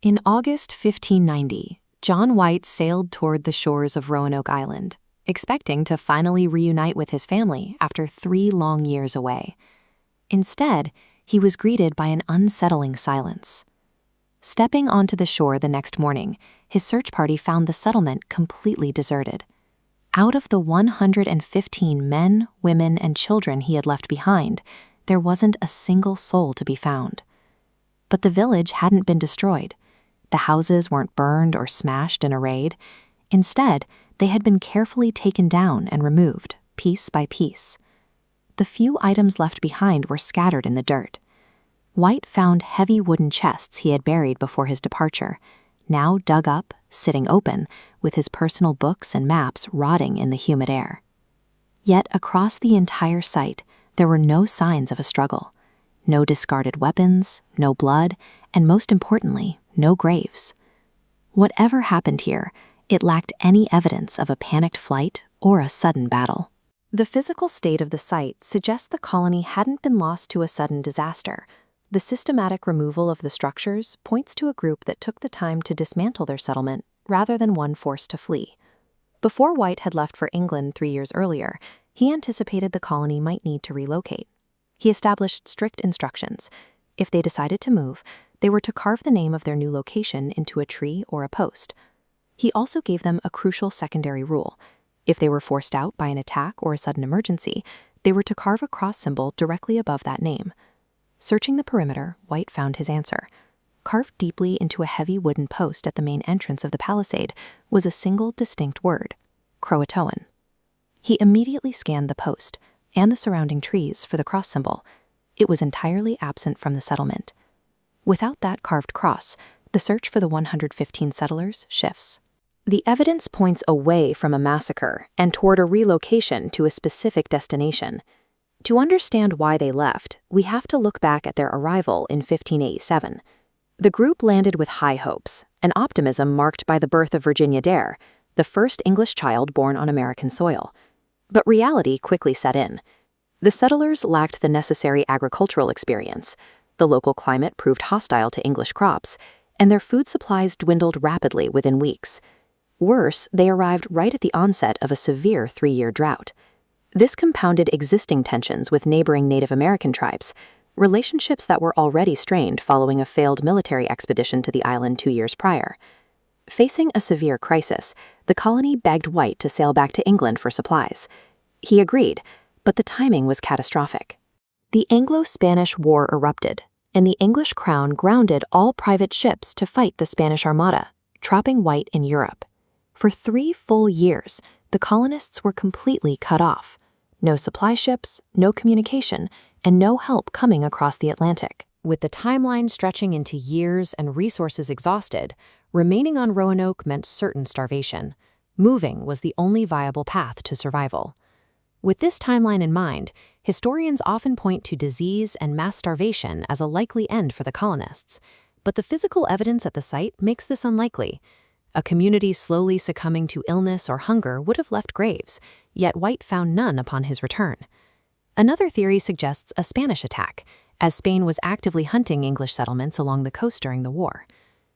In August 1590, John White sailed toward the shores of Roanoke Island, expecting to finally reunite with his family after 3 long years away. Instead, he was greeted by an unsettling silence. Stepping onto the shore the next morning, his search party found the settlement completely deserted. Out of the 115 men, women, and children he had left behind, there wasn't a single soul to be found. But the village hadn't been destroyed. The houses weren't burned or smashed in a raid. Instead, they had been carefully taken down and removed, piece by piece. The few items left behind were scattered in the dirt. White found heavy wooden chests he had buried before his departure, now dug up, sitting open, with his personal books and maps rotting in the humid air. Yet across the entire site, there were no signs of a struggle. No discarded weapons, no blood, and most importantly, no graves. Whatever happened here, it lacked any evidence of a panicked flight or a sudden battle. The physical state of the site suggests the colony hadn't been lost to a sudden disaster. The systematic removal of the structures points to a group that took the time to dismantle their settlement rather than one forced to flee. Before White had left for England 3 years earlier, he anticipated the colony might need to relocate. He established strict instructions. If they decided to move, they were to carve the name of their new location into a tree or a post. He also gave them a crucial secondary rule. If they were forced out by an attack or a sudden emergency, they were to carve a cross symbol directly above that name. Searching the perimeter, White found his answer. Carved deeply into a heavy wooden post at the main entrance of the palisade was a single distinct word: Croatoan. He immediately scanned the post and the surrounding trees for the cross symbol. It was entirely absent from the settlement. Without that carved cross, the search for the 115 settlers shifts. The evidence points away from a massacre and toward a relocation to a specific destination. To understand why they left, we have to look back at their arrival in 1587. The group landed with high hopes, an optimism marked by the birth of Virginia Dare, the first English child born on American soil. But reality quickly set in. The settlers lacked the necessary agricultural experience. The local climate proved hostile to English crops, and their food supplies dwindled rapidly within weeks. Worse, they arrived right at the onset of a severe 3-year drought. This compounded existing tensions with neighboring Native American tribes, relationships that were already strained following a failed military expedition to the island 2 years prior. Facing a severe crisis, the colony begged White to sail back to England for supplies. He agreed, but the timing was catastrophic. The Anglo-Spanish War erupted, and the English crown grounded all private ships to fight the Spanish Armada, trapping White in Europe. For 3 full years, the colonists were completely cut off. No supply ships, no communication, and no help coming across the Atlantic. With the timeline stretching into years and resources exhausted, remaining on Roanoke meant certain starvation. Moving was the only viable path to survival. With this timeline in mind, historians often point to disease and mass starvation as a likely end for the colonists, but the physical evidence at the site makes this unlikely. A community slowly succumbing to illness or hunger would have left graves, yet White found none upon his return. Another theory suggests a Spanish attack, as Spain was actively hunting English settlements along the coast during the war.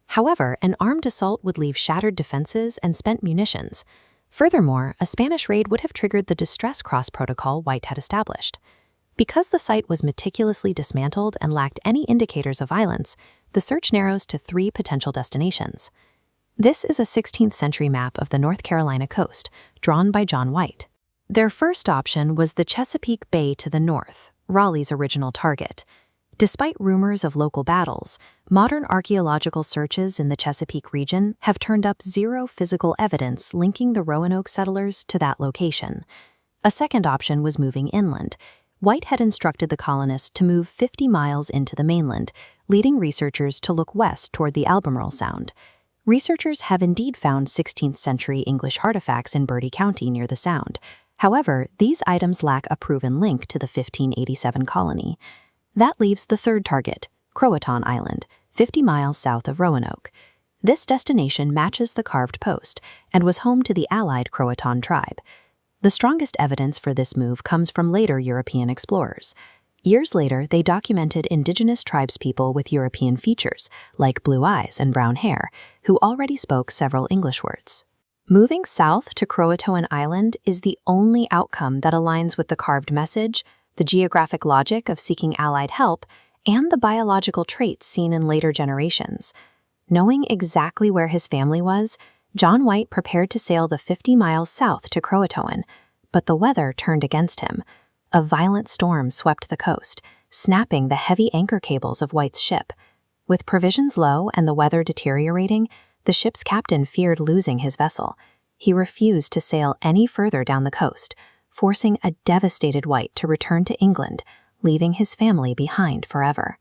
However, an armed assault would leave shattered defenses and spent munitions. Furthermore, a Spanish raid would have triggered the distress cross protocol White had established. Because the site was meticulously dismantled and lacked any indicators of violence, the search narrows to 3 potential destinations. This is a 16th century map of the North Carolina coast, drawn by John White. Their first option was the Chesapeake Bay to the north, Raleigh's original target. Despite rumors of local battles, modern archaeological searches in the Chesapeake region have turned up 0 physical evidence linking the Roanoke settlers to that location. A second option was moving inland. White had instructed the colonists to move 50 miles into the mainland, leading researchers to look west toward the Albemarle Sound. Researchers have indeed found 16th century English artifacts in Bertie County near the Sound. However, these items lack a proven link to the 1587 colony. That leaves the third target, Croatoan Island, 50 miles south of Roanoke. This destination matches the carved post and was home to the allied Croatoan tribe. The strongest evidence for this move comes from later European explorers. Years later, they documented indigenous tribespeople with European features, like blue eyes and brown hair, who already spoke several English words. Moving south to Croatoan Island is the only outcome that aligns with the carved message, the geographic logic of seeking allied help, and the biological traits seen in later generations. Knowing exactly where his family was, John White prepared to sail the 50 miles south to Croatoan, but the weather turned against him. A violent storm swept the coast, snapping the heavy anchor cables of White's ship. With provisions low and the weather deteriorating, the ship's captain feared losing his vessel. He refused to sail any further down the coast, forcing a devastated White to return to England, leaving his family behind forever.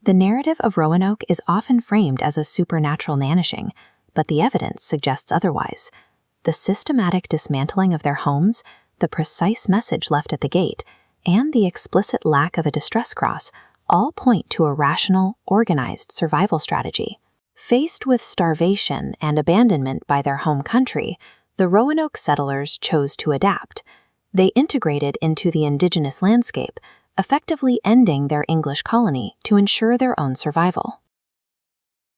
The narrative of Roanoke is often framed as a supernatural vanishing, but the evidence suggests otherwise. The systematic dismantling of their homes, the precise message left at the gate, and the explicit lack of a distress cross all point to a rational, organized survival strategy. Faced with starvation and abandonment by their home country, the Roanoke settlers chose to adapt. They integrated into the indigenous landscape, effectively ending their English colony to ensure their own survival.